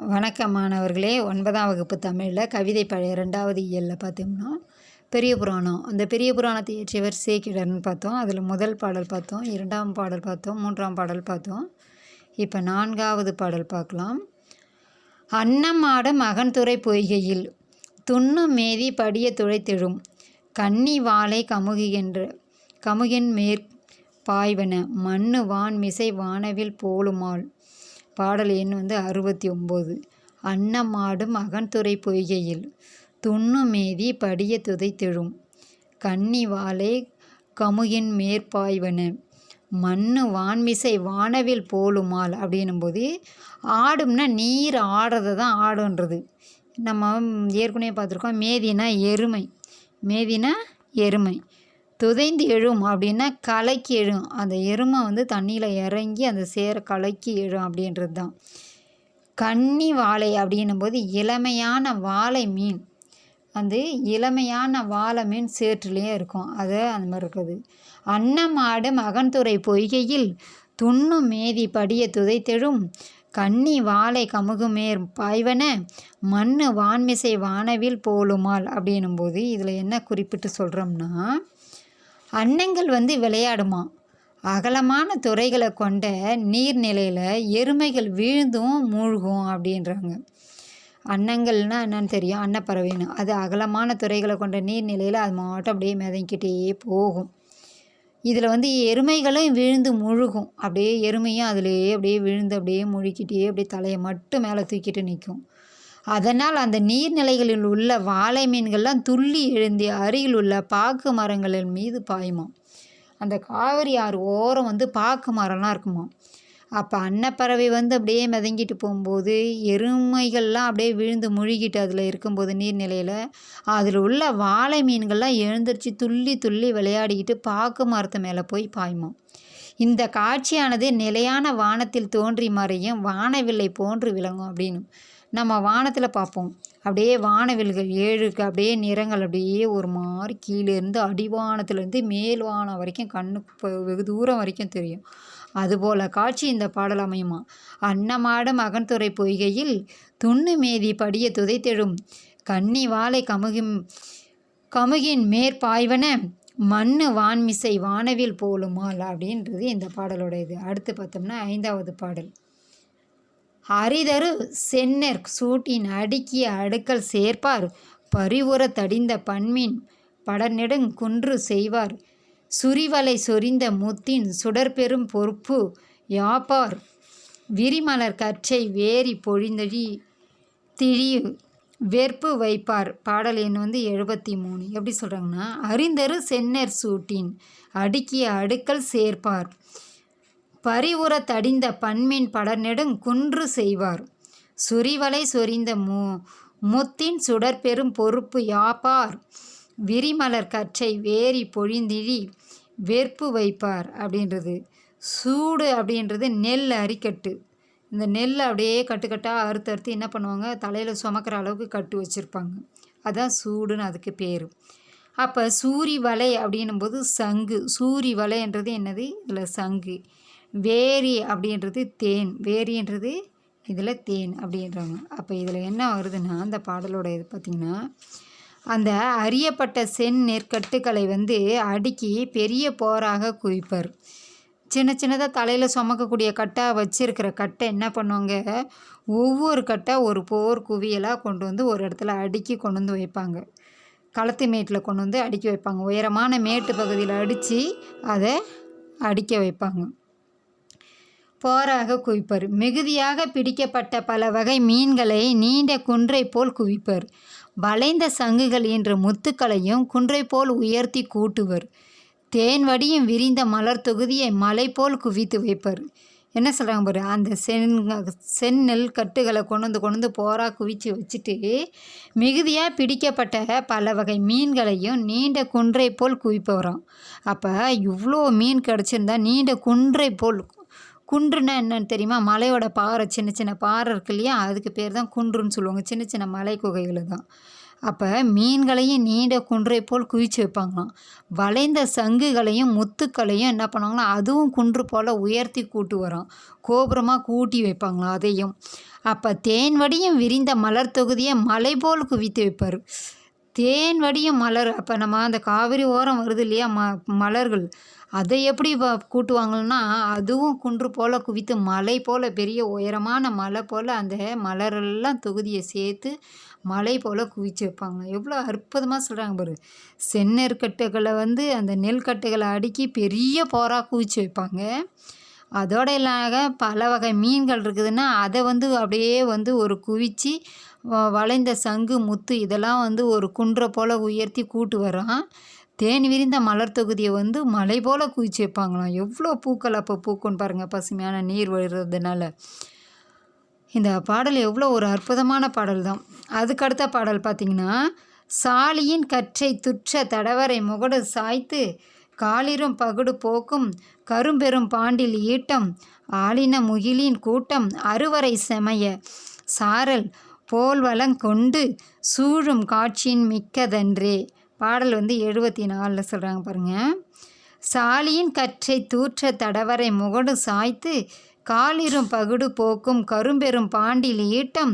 வணக்கம் மாணவர்களே. 9ஆம் வகுப்பு தமிழில் கவிதை பழைய 2வது இயலில் பார்த்தோம்னா பெரிய புராணம். அந்த பெரிய புராணத்தை இயற்றியவர் சேக்கிழர்னு பார்த்தோம். அதில் முதல் பாடல் பார்த்தோம், 2ஆம் பாடல் பார்த்தோம், 3ஆம் பாடல் பார்த்தோம். இப்போ 4வது பாடல் பார்க்கலாம். அன்னம் ஆடும் அகன்துறை பொய்கையில் துண்ணும் மேதி படிய துழைத்தெழும் கன்னி வாளை கமுகின் மேற் பாய்வன மண்ணு வான் மிசை வானவில் போலுமால். பாடல் எண் 69. அன்னம் ஆடும் அகன்துறை பொய்கையில் துண்ணும் மேதி படிய துதைத்தெழும் கன்னி வாளை கமுகின் மேற்பாய்வன மண்ணு வான்மிசை வானவில் போலுமால். அப்படின்னும்போது ஆடும்னா நீர் ஆடுறதை தான் ஆடுன்றது. நம்ம ஏற்கனவே பார்த்துருக்கோம். மேதினா எருமை. துதைந்து எழும் அப்படின்னா கலக்கி எழும். அந்த எருமை தண்ணியில் இறங்கி அந்த சேரை கலக்கி எழும் அப்படின்றது தான். கன்னி வாளை அப்படின்னும்போது இளமையான வாளை மீன். அந்த இளமையான வாழை மீன் சேற்றுலேயே இருக்கும். அது அந்த மாதிரி இருக்குது. அன்னம் ஆடும் அகன்துறை பொய்கையில் துண்ணும் மேதி படிய துதைத்தெழும் கன்னி வாளை கமுகுமேற் பாய்வன மண்ணு வான்மிசை வானவில் போலுமால். அப்படின்னும்போது இதில் என்ன குறிப்பிட்டு சொல்கிறோம்னா, அன்னங்கள் விளையாடுமா. அகலமான துறைகளை கொண்ட நீர்நிலையில் எருமைகள் வீழ்ந்தும் மூழ்கும் அப்படின்றாங்க. அன்னங்கள்னால் என்னன்னு தெரியும், அன்னப்பறவைன்னு. அது அகலமான துறைகளை கொண்ட நீர்நிலையில் அது மாட்டும் அப்படியே மிதங்கிக்கிட்டே போகும். இதில் எருமைகளும் விழுந்து முழுகும். அப்படியே எருமையும் அதிலேயே அப்படியே விழுந்து அப்படியே முழுக்கிட்டே அப்படியே தலையை மட்டும் மேலே தூக்கிட்டு நிற்கும். அதனால் அந்த நீர்நிலைகளில் உள்ள வாழை மீன்கள்லாம் துள்ளி எழுந்தி அருகில் உள்ள பாக்கு மரங்களின் மீது பாயுமா. அந்த காவிரி ஆறு ஓரம் பாக்கு மரம்லாம் இருக்குமா. அப்போ அன்னப்பறவை அப்படியே மிதங்கிட்டு போகும்போது எருமைகள்லாம் அப்படியே விழுந்து முழுகிட்டு அதில் இருக்கும்போது நீர்நிலையில் அதில் உள்ள வாழை மீன்கள்லாம் எழுந்திரிச்சு துள்ளி துள்ளி விளையாடிக்கிட்டு பாக்கு மரத்து மேலே போய் பாயுமா. இந்த காட்சியானது நிலையான வானத்தில் தோன்றி மறையும் வானவில்லை போன்று விளங்கும் அப்படின்னு நம்ம வானத்தில் பார்ப்போம். அப்படியே வானவில்கள் 7 அப்படியே நிறங்கள் அப்படியே ஒரு மாதிரி கீழேருந்து அடிவானத்துலேருந்து மேல் வானம் வரைக்கும் கண்ணுக்கு வெகு தூரம் வரைக்கும் தெரியும். அதுபோல் காட்சி இந்த பாடல் அமையுமா. அன்னமாடும் அகன்துறை பொய்கையில் துண்ணு மேதி படிய துதைத்தெழும் கன்னி வாளை கமுகின் மேற்பாய்வன மண்ணு வான்மிசை வானவில் போலுமால் அப்படின்றது இந்த பாடலோட இது. அடுத்து பார்த்தோம்னா 5வது பாடல். அரிதரு செந்நெற் சூட்டின் அடுக்கிய அடுக்கல் சேர்ப்பார் பரிவுற தடிந்த பன்மீன் படர்நெடுங் குன்று செய்வார் சுரிவலை சொரிந்த முத்தின் சுடர்பெரும் பொறுப்பு யாப்பார் விரிமலர் கற்றை வேரி பொழிந்தழி திழி வெற்பு வைப்பார். பாடல் எண் 73. எப்படி சொல்கிறாங்கன்னா, அறிந்தரு செந்நெற் சூட்டின் அடுக்கிய அடுக்கல் சேர்ப்பார் பரிவுற தடிந்த பன்மீன் படர்நெடுங் குன்று செய்வார் சுரிவலை சொரிந்த முத்தின் சுடர்பெரும் பொறுப்பு யாப்பார் விரிமலர் கற்றை வேரி பொழிந்திழி வெற்பு வைப்பார். அப்படின்றது சூடு அப்படின்றது நெல் அரிக்கட்டு. இந்த நெல் அப்படியே கட்டுக்கட்டாக அறுத்து என்ன பண்ணுவாங்க, தலையில் சுமக்கிற அளவுக்கு கட்டு வச்சுருப்பாங்க. அதுதான் சூடுன்னு அதுக்கு பேர். அப்போ சூரி வலை அப்படின்னும்போது சங்கு. சூரி வலைன்றது என்னது, இதில் சங்கு. வேரி அப்படின்றது தேன். வேரின்றது இதில் தேன் அப்படின்றாங்க. அப்போ இதில் என்ன வருதுன்னா, அந்த பாடலோட இது பார்த்திங்கன்னா, அந்த அறியப்பட்ட நெற்கட்டுக்களை அடுக்கி பெரிய போராக குவிப்பர். சின்னதாக தலையில் சுமக்கக்கூடிய கட்டாக வச்சிருக்கிற கட்டை என்ன பண்ணுவாங்க, ஒவ்வொரு கட்டாக ஒரு போர் குவியலாக கொண்டு ஒரு இடத்துல அடுக்கி கொண்டு வைப்பாங்க. களத்து மேட்டில் கொண்டு அடுக்கி வைப்பாங்க. உயரமான மேட்டு பகுதியில் அடித்து அதை அடிக்க வைப்பாங்க. போராக குவிப்பர். மிகுதியாக பிடிக்கப்பட்ட பல வகை மீன்களை நீண்ட குன்றை போல் குவிப்பர். வளைந்த சங்குகள் என்ற முத்துக்களையும் குன்றை போல் உயர்த்தி கூட்டுவர். தேன் வடியும் விரிந்த மலர் தொகுதியை மலை போல் குவித்து வைப்பர். என்ன சொல்கிறாங்க பாரு, அந்த செந்நெல் கட்டுகளை கொண்டு போராக குவித்து வச்சுட்டு மிகுதியாக பிடிக்கப்பட்ட பல வகை மீன்களையும் நீண்ட குன்றை போல் குவிப்பவராம். அப்போ இவ்வளோ மீன் கிடச்சிருந்தா நீண்ட குன்றை போல். குன்றுன்னா என்னன்னு தெரியுமா, மலையோட பாறை, சின்ன சின்ன பாறை இருக்கு இல்லையா, அதுக்கு பேர் தான் குன்றுன்னு சொல்லுவாங்க. சின்ன சின்ன மலை குகைகளை தான். அப்போ மீன்களையும் நீண்ட குன்றை போல் குவிச்சு வைப்பாங்களாம். வளைந்த சங்குகளையும் முத்துக்களையும் என்ன பண்ணுவாங்கன்னா அதுவும் குன்று போல் உயர்த்தி கூட்டு வரும், கோபுரமாக கூட்டி வைப்பாங்களாம் அதையும். அப்போ தேன் வடியும் விரிந்த மலர் தொகுதியை மலை போல் குவித்து வைப்பார். தேன் வடியும் மலர், அப்போ நம்ம அந்த காவிரி ஓரம் வருது இல்லையா மலர்கள், அதை எப்படி கூட்டுவாங்கன்னா அதுவும் குன்று போல் குவித்து மலை போல் பெரிய உயரமான மலை போல் அந்த மலரெல்லாம் தொகுதியை சேர்த்து மலை போல் குவிச்சு வைப்பாங்க. எவ்வளோ அற்புதமாக சொல்கிறாங்க பாரு. செந்நெற்கட்டுகளை அந்த நெல்கட்டுகளை அடுக்கி பெரிய போராக குவிச்சு வைப்பாங்க. அதோட இல்லாத பல வகை மீன்கள் இருக்குதுன்னா அதை அப்படியே ஒரு குவிச்சு வளைந்த சங்கு முத்து இதெல்லாம் ஒரு குன்றை போல் உயர்த்தி கூட்டு வரோம். தேன் விரிந்த மலர் தொகுதியை மலை போல் குவிச்சு வைப்பாங்களாம். எவ்வளோ பூக்கள் அப்போ பூக்குன்னு பாருங்கள், பசுமையான நீர் வருதுனால. இந்த பாடல் எவ்வளோ ஒரு அற்புதமான பாடல் தான். அதுக்கடுத்த பாடல் பார்த்திங்கன்னா, சாலியின் கற்றை துற்ற தடவரை முகடு சாய்த்து காலிரும் பகுடு போக்கும் கரும்பெரும் பாண்டில் ஈட்டம் ஆளின முகிலின் கூட்டம் அறுவரை செமைய சாரல் போல்வளங் கொண்டு சூழும் காட்சியின் மிக்கதன்றே. பாடல் 74 சொல்கிறாங்க பாருங்கள். சாலியின் கற்றை தூற்ற தடவரை முகடு சாய்த்து காலிரும் பகுடு போக்கும் கரும்பெரும் பாண்டில் ஈட்டம்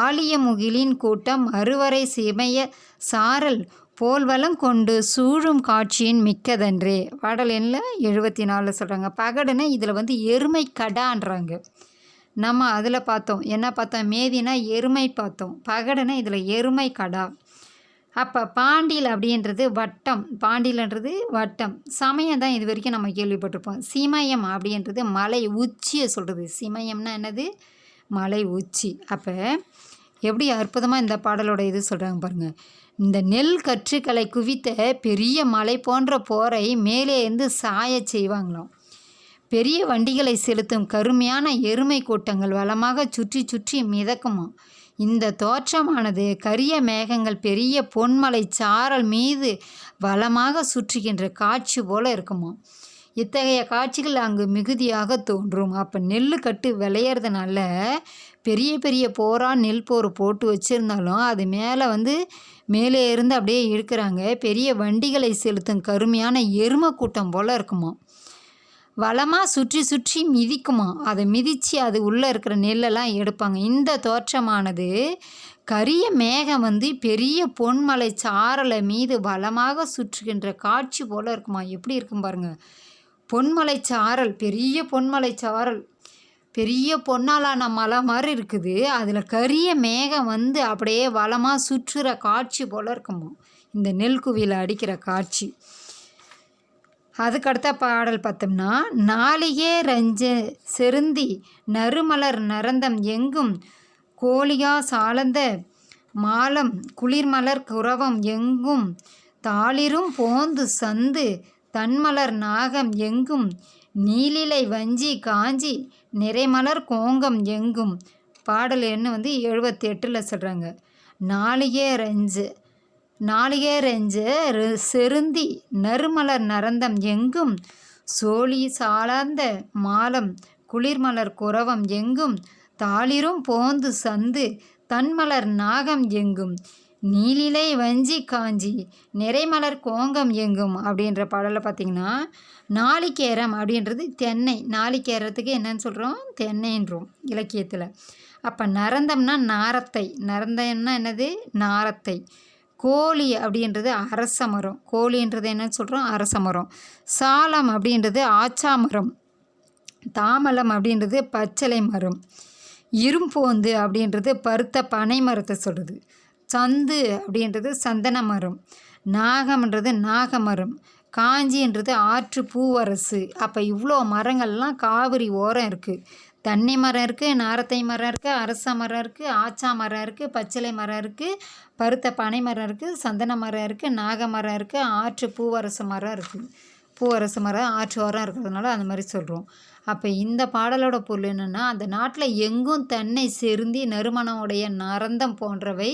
ஆலிய முகிலின் கூட்டம் அறுவரை சிமைய சாரல் போல்வளம் கொண்டு சூழும் காட்சியின் மிக்கதன்றே. பாடல் எண்ணில் 74 சொல்கிறாங்க. பகடுன்னா இதில் எருமை கடான்றாங்க. நம்ம அதில் பார்த்தோம், என்ன பார்த்தோம், மேதினா எருமை பார்த்தோம். பகடுன்னா இதில் எருமை கடா. அப்போ பாண்டில் அப்படின்றது வட்டம், பாண்டில்ன்றது வட்டம். சமயம் தான் இது வரைக்கும் நம்ம கேள்விப்பட்டிருப்போம். சிமயம் அப்படின்றது மலை உச்சியை சொல்கிறது. சிமயம்னா என்னது, மலை உச்சி. அப்போ எப்படி அற்புதமாக இந்த பாடலோட இது சொல்கிறாங்க பாருங்கள். இந்த நெல் கற்றுக்களை குவித்த பெரிய மலை போன்ற போரை மேலே இருந்து சாய செய்வாங்களாம். பெரிய வண்டிகளை செலுத்தும் கருமையான எருமை கூட்டங்கள் வளமாக சுற்றி சுற்றி மிதக்குமா. இந்த தோற்றமானது கரிய மேகங்கள் பெரிய பொன்மலை சாரல் மீது வளமாக சுற்றுகின்ற காட்சி போல இருக்குமா. இத்தகைய காட்சிகள் அங்கு மிகுதியாக தோன்றும். அப்போ நெல் கட்டு விளையிறதுனால பெரிய பெரிய போரா நெல் போர் போட்டு வச்சுருந்தாலும் அது மேலே இருந்து அப்படியே இழுக்கிறாங்க. பெரிய வண்டிகளை செலுத்தும் கருமையான எருமை கூட்டம் போல் இருக்குமா. வளமாக சுற்றி சுற்றி மிதிக்குமா. அதை மிதித்து அது உள்ளே இருக்கிற நெல்லெல்லாம் எடுப்பாங்க. இந்த தோற்றமானது கரிய மேகம் பெரிய பொன்மலை சாரலை மீது வளமாக சுற்றுகின்ற காட்சி போல் இருக்குமா. எப்படி இருக்கும் பாருங்கள். பொன்மலை சாரல், பெரிய பொன்மலை சாரல், பெரிய பொன்னாலான மலை மாதிரி இருக்குது. அதில் கரிய மேகம் அப்படியே வளமாக சுற்றுற காட்சி போல் இருக்குமா இந்த நெல் குவியில் அடிக்கிற காட்சி. அதுக்கடுத்த பாடல் பார்த்தோம்னா, நாளிகே ரஞ்ச செருந்தி நறுமலர் நரந்தம் எங்கும் கோழியா சாலந்த மாலம் குளிர்மலர் குரவம் எங்கும் தாளிரும் போந்து சந்து தன்மலர் நாகம் எங்கும் நீலிலை வஞ்சி காஞ்சி நிறைமலர் கோங்கம் எங்கும். பாடல் எண்ணு 78 சொல்கிறாங்க. நாளிகேரஞ்ச செருந்தி நறுமலர் நரந்தம் எங்கும் சோழி சாலாந்த மாலம் குளிர்மலர் குரவம் எங்கும் தாளிரும் போந்து சந்து தன்மலர் நாகம் எங்கும் நீலிலை வஞ்சி காஞ்சி நிறைமலர் கோங்கம் எங்கும் அப்படின்ற பாடலை பார்த்திங்கன்னா, நாளிகேரம் அப்படின்றது தென்னை. நாளிகேரத்துக்கு என்னன்னு சொல்கிறோம், தென்னைன்றோம் இலக்கியத்தில். அப்போ நரந்தம்னா நாரத்தை, நரந்தம்னா என்னது, நாரத்தை. கோழி அப்படின்றது அரச மரம், கோழின்றது என்னன்னு சொல்கிறோம், அரச மரம். சாலம் அப்படின்றது ஆச்சா மரம். தாமலம் அப்படின்றது பச்சளை மரம். இரும்போந்து அப்படின்றது பருத்த பனை மரத்தை சொல்கிறது. சந்து அப்படின்றது சந்தன மரம். நாகம்ன்றது நாகமரம். காஞ்சின்றது ஆற்று பூவரசு. அப்போ இவ்வளோ மரங்கள்லாம் காவிரி ஓரம் இருக்குது. தென்னை மரம் இருக்குது, நாரத்தை மரம் இருக்குது, அரச மரம் இருக்குது, ஆச்சா மரம் இருக்குது, பச்சிலை மரம் இருக்குது, பருத்த பனை மரம் இருக்குது, சந்தன மரம் இருக்குது, நாகமரம் இருக்குது, ஆற்று பூவரசு மரம் இருக்குது. பூவரசு மரம் ஆற்று ஓரம் இருக்கிறதுனால அந்த மாதிரி சொல்கிறோம். அப்போ இந்த பாடலோட பொருள் என்னென்னா, அந்த நாட்டில் எங்கும் தென்னை செருந்தி நறுமணம் உடைய நரந்தம் போன்றவை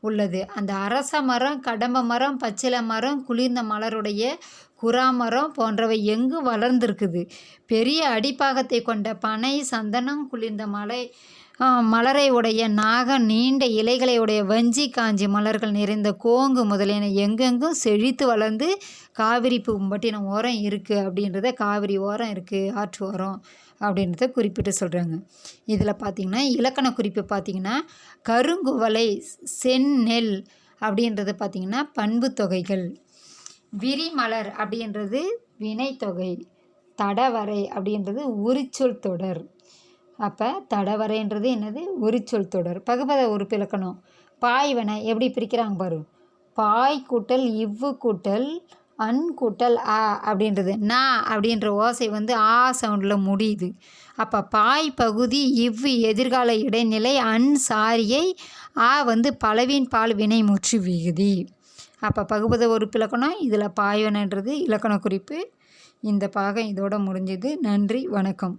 உள்ளது. அந்த அரச மரம், கடம்ப மரம், பச்சிலை மரம், குளிர்ந்த மலருடைய குறாமரம் போன்றவை எங்கும் வளர்ந்துருக்குது. பெரிய அடிப்பாகத்தை கொண்ட பனை, சந்தனம், குளிர்ந்த மலரை உடைய நாகம் நீண்ட இலைகளை உடைய வஞ்சி காஞ்சி மலர்கள் நிறைந்த கோங்கு முதலியன எங்கெங்கும் செழித்து வளர்ந்து காவிரி பூம்பட்டினம் ஓரம் இருக்குது அப்படின்றத, காவிரி ஓரம் இருக்குது ஆற்று ஓரம் அப்படின்றத குறிப்பிட்டு சொல்கிறாங்க. இதில் பார்த்திங்கன்னா இலக்கண குறிப்பு பார்த்திங்கன்னா கருங்குவளை செந்நெல் அப்படின்றது பார்த்திங்கன்னா பண்பு தொகைகள், விரிமலர் அப்படின்றது வினைத்தொகை, தடவரை அப்படின்றது உரிச்சொல் தொடர். அப்போ தடவரைன்றது என்னது? உரிச்சொல் தொடர். பகுபத உறுப்பு இலக்கணம் பாய்வனை எப்படி பிரிக்கிறாங்க பாரு. பாய் கூட்டல் இவ்வு கூட்டல் அன் கூட்டல் ஆ அப்படின்றது. நா அப்படின்ற ஓசை வந்து ஆ சவுண்டில் முடியுது. அப்போ பாய் பகுதி இவ்வு எதிர்கால இடைநிலை அன் சாரியை ஆ வந்து பலவின் பால் வினைமுற்று விகுதி. அப்போ பகுபத உறுப்பு இலக்கணம் இதில் பாய்வனன்றது இலக்கண குறிப்பு. இந்த பாகம் இதோட முடிஞ்சது. நன்றி, வணக்கம்.